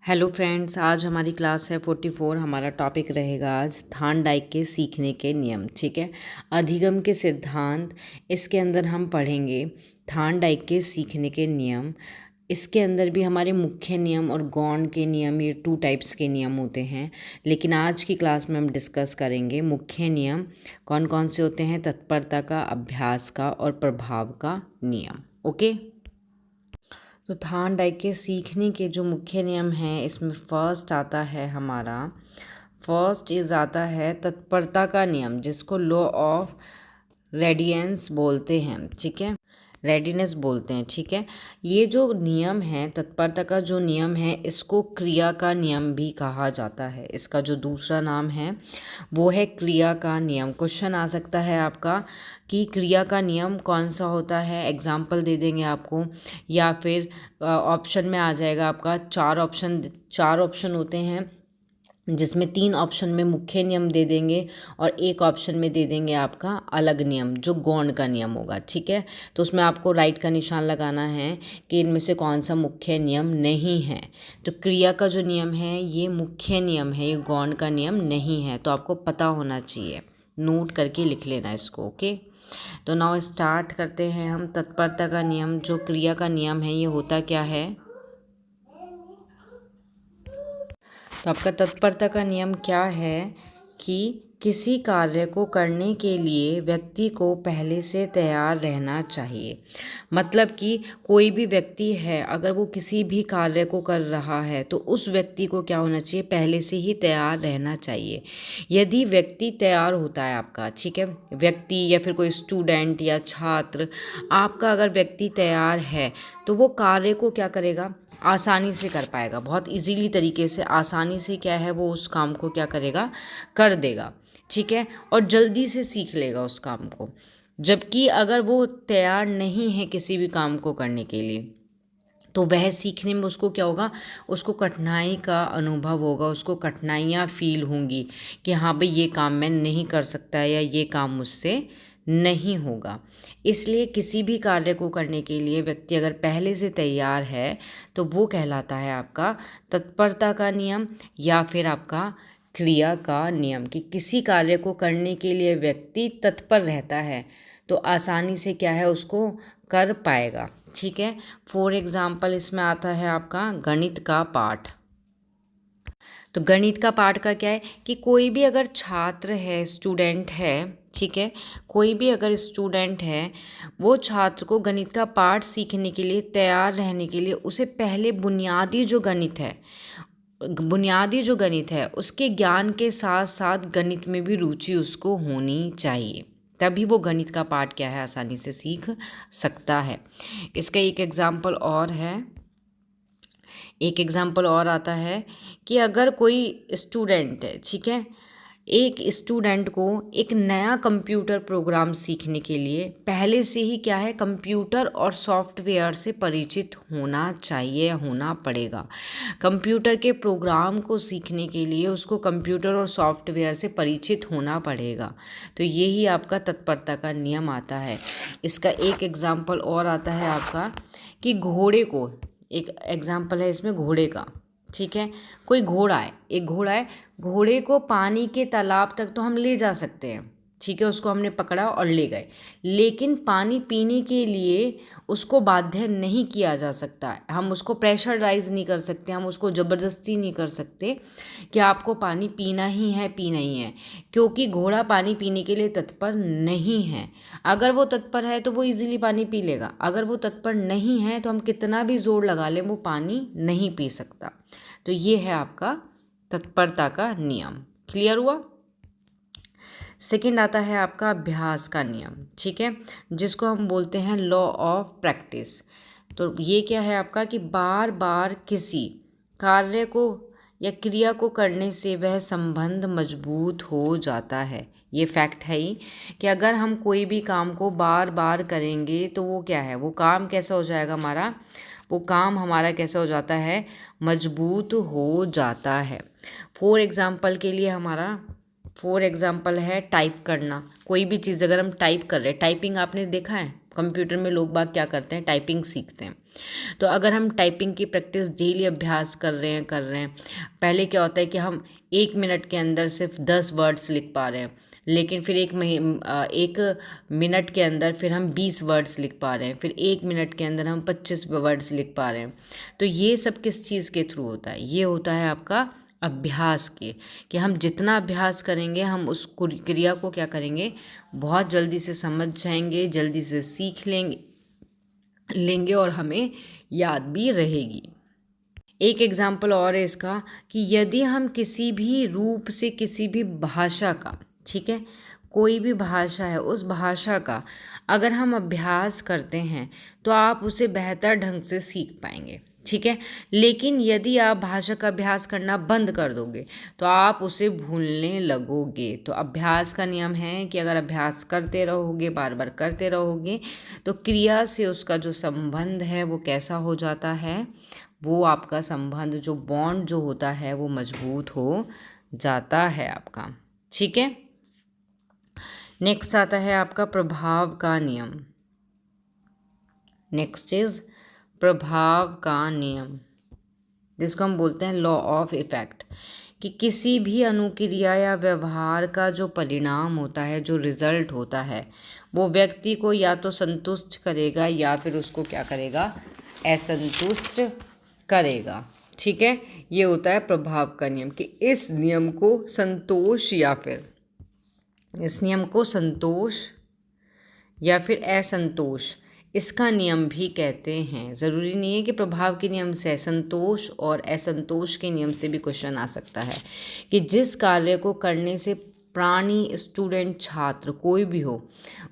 Hello friends, आज हमारी class है 44। हमारा टॉपिक रहेगा आज थार्नडाइक के सीखने के नियम। ठीक है, अधिगम के सिद्धांत। इसके अंदर हम पढ़ेंगे थार्नडाइक के सीखने के नियम। इसके अंदर भी हमारे मुख्य नियम और गौण के नियम, ये 2 टाइप्स के नियम होते हैं। लेकिन आज की क्लास में हम डिस्कस करेंगे मुख्य नियम कौन कौन से होते हैं, तत्परता का, अभ्यास का और प्रभाव का नियम। ओके, तो थार्नडाइक के सीखने के जो मुख्य नियम हैं, इसमें फर्स्ट आता है हमारा, फर्स्ट इज आता है तत्परता का नियम, जिसको लॉ ऑफ रेडियंस बोलते हैं। ठीक है, रेडीनेस बोलते हैं। ठीक है, ये जो नियम है, तत्परता का जो नियम है, इसको क्रिया का नियम भी कहा जाता है। इसका जो दूसरा नाम है वो है क्रिया का नियम। क्वेश्चन आ सकता है आपका कि क्रिया का नियम कौन सा होता है, एग्जाम्पल दे देंगे आपको, या फिर ऑप्शन में आ जाएगा आपका। चार ऑप्शन होते हैं, जिसमें 3 ऑप्शन में मुख्य नियम दे देंगे और 1 ऑप्शन में दे देंगे आपका अलग नियम, जो गौण का नियम होगा। ठीक है, तो उसमें आपको राइट का निशान लगाना है कि इनमें से कौन सा मुख्य नियम नहीं है। तो क्रिया का जो नियम है ये मुख्य नियम है, ये गौण का नियम नहीं है। तो आपको पता होना चाहिए, नोट करके लिख लेना इसको। ओके, तो नाउ स्टार्ट करते हैं हम। तत्परता का नियम, जो क्रिया का नियम है, ये होता क्या है? तो आपका तत्परता का नियम क्या है कि किसी कार्य को करने के लिए व्यक्ति को पहले से तैयार रहना चाहिए। मतलब कि कोई भी व्यक्ति है, अगर वो किसी भी कार्य को कर रहा है तो उस व्यक्ति को क्या होना चाहिए, पहले से ही तैयार रहना चाहिए। यदि व्यक्ति तैयार होता है आपका, ठीक है, व्यक्ति या फिर कोई स्टूडेंट या छात्र, आपका अगर व्यक्ति तैयार है तो वो कार्य को क्या करेगा, आसानी से कर पाएगा। बहुत इजीली तरीके से, आसानी से क्या है, वो उस काम को क्या करेगा, कर देगा। ठीक है, और जल्दी से सीख लेगा उस काम को। जबकि अगर वो तैयार नहीं है किसी भी काम को करने के लिए, तो वह सीखने में उसको क्या होगा, उसको कठिनाई का अनुभव होगा, उसको कठिनाइयाँ फील होंगी कि हाँ भाई ये काम मैं नहीं कर सकता या ये काम मुझसे नहीं होगा। इसलिए किसी भी कार्य को करने के लिए व्यक्ति अगर पहले से तैयार है तो वो कहलाता है आपका तत्परता का नियम या फिर आपका क्रिया का नियम। कि किसी कार्य को करने के लिए व्यक्ति तत्पर रहता है तो आसानी से क्या है, उसको कर पाएगा। ठीक है, फॉर एग्जाम्पल इसमें आता है आपका गणित का पाठ। तो गणित का पाठ का क्या है कि कोई भी अगर छात्र है, स्टूडेंट है, ठीक है, कोई भी अगर स्टूडेंट है, वो छात्र को गणित का पाठ सीखने के लिए, तैयार रहने के लिए, उसे पहले बुनियादी जो गणित है उसके ज्ञान के साथ साथ गणित में भी रुचि उसको होनी चाहिए। तभी वो गणित का पाठ क्या है, आसानी से सीख सकता है। इसका एक एग्जाम्पल और आता है कि अगर कोई स्टूडेंट है, ठीक है, एक स्टूडेंट को एक नया कंप्यूटर प्रोग्राम सीखने के लिए पहले से ही क्या है, कंप्यूटर और सॉफ्टवेयर से परिचित होना चाहिए, होना पड़ेगा। कंप्यूटर के प्रोग्राम को सीखने के लिए उसको कंप्यूटर और सॉफ्टवेयर से परिचित होना पड़ेगा। तो यही आपका तत्परता का नियम आता है। इसका एक एग्जाम्पल और आता है आपका कि घोड़े को, एक एग्जाम्पल है इसमें घोड़े का। ठीक है, कोई घोड़ा है, एक घोड़ा है, घोड़े को पानी के तालाब तक तो हम ले जा सकते हैं। ठीक है, उसको हमने पकड़ा और ले गए, लेकिन पानी पीने के लिए उसको बाध्य नहीं किया जा सकता है। हम उसको प्रेशराइज नहीं कर सकते, हम उसको ज़बरदस्ती नहीं कर सकते कि आपको पानी पीना ही है, पीना ही है, क्योंकि घोड़ा पानी पीने के लिए तत्पर नहीं है। अगर वो तत्पर है तो वो इजीली पानी पी लेगा, अगर वो तत्पर नहीं है तो हम कितना भी जोर लगा लें वो पानी नहीं पी सकता। तो ये है आपका तत्परता का नियम। क्लियर हुआ? सेकंड आता है आपका अभ्यास का नियम। ठीक है, जिसको हम बोलते हैं लॉ ऑफ प्रैक्टिस। तो ये क्या है आपका कि बार बार किसी कार्य को या क्रिया को करने से वह संबंध मजबूत हो जाता है। ये फैक्ट है ही कि अगर हम कोई भी काम को बार बार करेंगे तो वो क्या है, वो काम कैसा हो जाएगा हमारा, वो काम हमारा कैसा हो जाता है, मजबूत हो जाता है। फॉर एग्ज़ाम्पल है टाइप करना। कोई भी चीज़ अगर हम टाइप कर रहे हैं, टाइपिंग आपने देखा है, कंप्यूटर में लोग बाग क्या करते हैं, टाइपिंग सीखते हैं। तो अगर हम टाइपिंग की प्रैक्टिस डेली अभ्यास कर रहे हैं, पहले क्या होता है कि हम 1 मिनट के अंदर सिर्फ 10 वर्ड्स लिख पा रहे हैं, लेकिन फिर 1 मिनट के अंदर फिर हम 20 वर्ड्स लिख पा रहे हैं, फिर 1 मिनट के अंदर हम 25 वर्ड्स लिख पा रहे हैं। तो ये सब किस चीज़ के थ्रू होता है, ये होता है आपका अभ्यास के, कि हम जितना अभ्यास करेंगे हम उस क्रिया को क्या करेंगे, बहुत जल्दी से समझ जाएंगे, जल्दी से सीख लेंगे और हमें याद भी रहेगी। एक एग्जाम्पल और है इसका कि यदि हम किसी भी रूप से किसी भी भाषा का, ठीक है, कोई भी भाषा है उस भाषा का अगर हम अभ्यास करते हैं तो आप उसे बेहतर ढंग से सीख पाएंगे, ठीक है। लेकिन यदि आप भाषा का अभ्यास करना बंद कर दोगे तो आप उसे भूलने लगोगे। तो अभ्यास का नियम है कि अगर अभ्यास करते रहोगे, बार बार करते रहोगे, तो क्रिया से उसका जो संबंध है वो कैसा हो जाता है, वो आपका संबंध जो बॉन्ड जो होता है वो मजबूत हो जाता है आपका, ठीक है। नेक्स्ट आता है आपका प्रभाव का नियम। नेक्स्ट इज प्रभाव का नियम, जिसको हम बोलते हैं लॉ ऑफ इफेक्ट, कि किसी भी अनुक्रिया या व्यवहार का जो परिणाम होता है, जो रिजल्ट होता है, वो व्यक्ति को या तो संतुष्ट करेगा या फिर उसको क्या करेगा, असंतुष्ट करेगा, ठीक है। ये होता है प्रभाव का नियम, कि इस नियम को संतोष या फिर असंतोष, इसका नियम भी कहते हैं। ज़रूरी नहीं है कि प्रभाव के नियम से, संतोष और असंतोष के नियम से भी क्वेश्चन आ सकता है, कि जिस कार्य को करने से प्राणी, स्टूडेंट, छात्र कोई भी हो,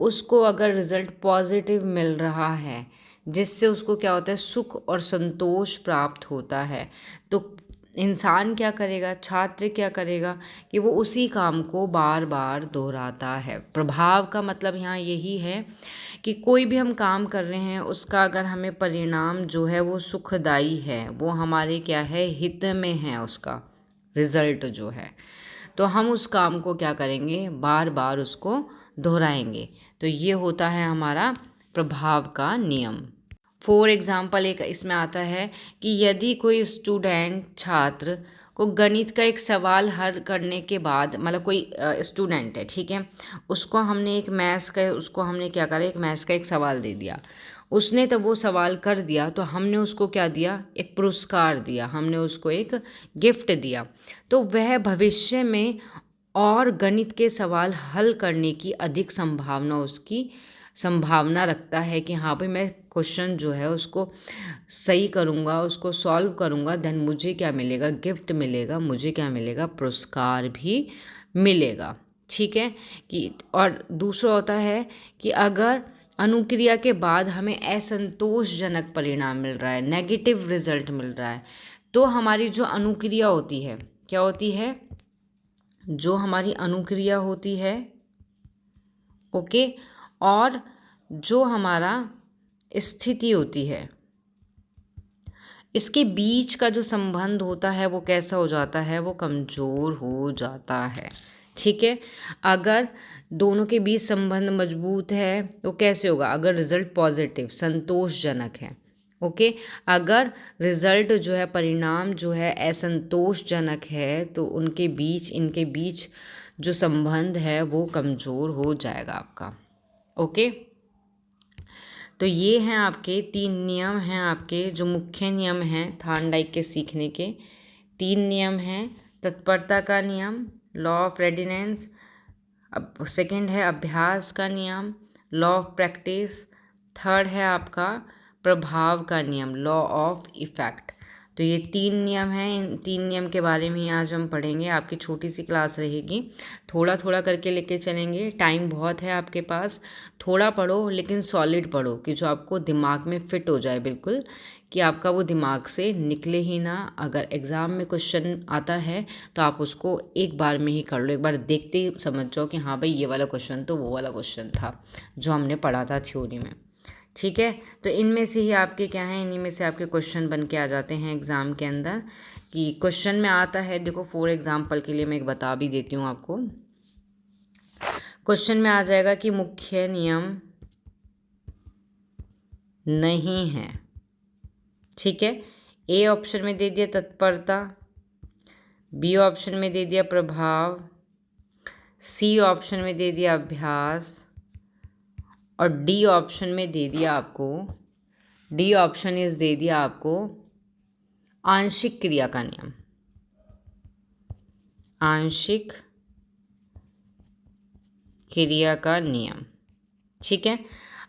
उसको अगर रिजल्ट पॉजिटिव मिल रहा है, जिससे उसको क्या होता है, सुख और संतोष प्राप्त होता है, तो इंसान क्या करेगा, छात्र क्या करेगा, कि वो उसी काम को बार बार दोहराता है। प्रभाव का मतलब यहाँ यही है कि कोई भी हम काम कर रहे हैं उसका अगर हमें परिणाम जो है वो सुखदाई है, वो हमारे क्या है, हित में है, उसका रिजल्ट जो है, तो हम उस काम को क्या करेंगे, बार बार उसको दोहराएंगे। तो ये होता है हमारा प्रभाव का नियम। फॉर एग्ज़ाम्पल एक इसमें आता है कि यदि कोई स्टूडेंट, छात्र को गणित का एक सवाल हल करने के बाद, मतलब कोई स्टूडेंट है, ठीक है, उसको हमने क्या करा, एक मैथ्स का एक सवाल दे दिया, उसने तब वो सवाल कर दिया, तो हमने उसको क्या दिया, एक पुरस्कार दिया, हमने उसको एक गिफ्ट दिया। तो वह भविष्य में और गणित के सवाल हल करने की अधिक संभावना रखता है कि हाँ भाई, मैं क्वेश्चन जो है उसको सही करूँगा, उसको सॉल्व करूँगा, देन मुझे क्या मिलेगा, गिफ्ट मिलेगा, मुझे क्या मिलेगा, पुरस्कार भी मिलेगा, ठीक है। कि और दूसरा होता है कि अगर अनुक्रिया के बाद हमें असंतोषजनक परिणाम मिल रहा है, नेगेटिव रिजल्ट मिल रहा है, तो हमारी जो अनुक्रिया होती है, क्या होती है, जो हमारी अनुक्रिया होती है, ओके, और जो हमारा स्थिति होती है, इसके बीच का जो संबंध होता है वो कैसा हो जाता है, वो कमज़ोर हो जाता है, ठीक है। अगर दोनों के बीच संबंध मजबूत है तो कैसे होगा, अगर रिजल्ट पॉजिटिव, संतोषजनक है, ओके। अगर रिजल्ट जो है, परिणाम जो है असंतोषजनक है, तो इनके बीच जो संबंध है वो कमज़ोर हो जाएगा आपका, ओके। तो ये हैं आपके 3 नियम हैं, आपके जो मुख्य नियम हैं थार्नडाइक के सीखने के 3 नियम हैं। तत्परता का नियम, लॉ ऑफ रेडिनेंस, अब सेकंड है अभ्यास का नियम, लॉ ऑफ प्रैक्टिस, थर्ड है आपका प्रभाव का नियम, लॉ ऑफ इफेक्ट। तो ये 3 नियम हैं, इन 3 नियम के बारे में ही आज हम पढ़ेंगे। आपकी छोटी सी क्लास रहेगी, थोड़ा थोड़ा करके लेके चलेंगे, टाइम बहुत है आपके पास, थोड़ा पढ़ो लेकिन सॉलिड पढ़ो, कि जो आपको दिमाग में फिट हो जाए बिल्कुल, कि आपका वो दिमाग से निकले ही ना। अगर एग्ज़ाम में क्वेश्चन आता है तो आप उसको एक बार में ही कर लो, एक बार देखते ही समझ जाओ कि हाँ भाई, ये वाला क्वेश्चन तो वो वाला क्वेश्चन था जो हमने पढ़ा था थ्योरी में, ठीक है। तो इनमें से ही आपके क्या हैं, इन्हीं में से आपके क्वेश्चन बन के आ जाते हैं एग्ज़ाम के अंदर। कि क्वेश्चन में आता है, देखो फॉर एग्ज़ाम्पल के लिए मैं एक बता भी देती हूँ आपको। क्वेश्चन में आ जाएगा कि मुख्य नियम नहीं है। ठीक है, ए ऑप्शन में दे दिया तत्परता, बी ऑप्शन में दे दिया प्रभाव, सी ऑप्शन में दे दिया अभ्यास, और डी ऑप्शन में दे दिया आपको, डी ऑप्शन इज दे दिया आपको आंशिक क्रिया का नियम। आंशिक क्रिया का नियम। ठीक है,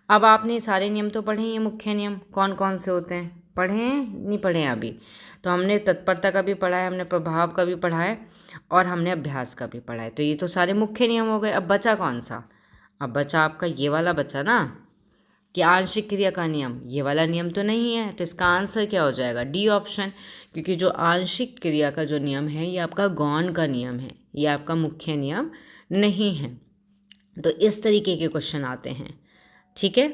अब आपने सारे नियम तो पढ़े हैं, मुख्य नियम कौन कौन से होते हैं, पढ़े हैं नहीं पढ़े हैं अभी? तो हमने तत्परता का भी पढ़ा है, हमने प्रभाव का भी पढ़ा है, और हमने अभ्यास का भी पढ़ा है। तो ये तो सारे मुख्य नियम हो गए। अब बचा कौन सा? अब बचा आपका ये वाला बचा ना, कि आंशिक क्रिया का नियम। ये वाला नियम तो नहीं है, तो इसका आंसर क्या हो जाएगा? D option. क्योंकि जो आंशिक क्रिया का जो नियम है ये आपका गौण का नियम है, ये आपका मुख्य नियम नहीं है। तो इस तरीके के क्वेश्चन आते हैं। ठीक है,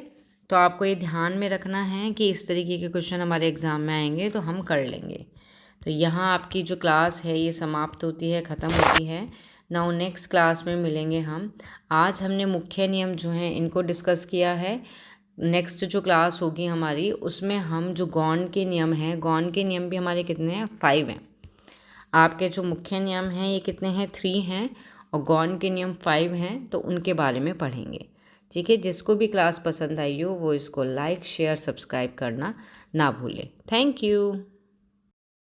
तो आपको ये ध्यान में रखना है कि इस तरीके के क्वेश्चन हमारे एग्ज़ाम में आएंगे तो हम कर लेंगे। तो यहाँ आपकी जो क्लास है ये समाप्त होती है, ख़त्म होती है। नाउ नेक्स्ट क्लास में मिलेंगे हम। आज हमने मुख्य नियम जो हैं इनको डिस्कस किया है। नेक्स्ट जो क्लास होगी हमारी उसमें हम जो गौण के नियम हैं, गौण के नियम भी हमारे कितने हैं? 5 हैं। आपके जो मुख्य नियम हैं ये कितने हैं? 3 हैं, और गौण के नियम 5 हैं, तो उनके बारे में पढ़ेंगे। ठीक है, जिसको भी क्लास पसंद आई हो वो इसको लाइक शेयर सब्सक्राइब करना ना भूले। Thank you.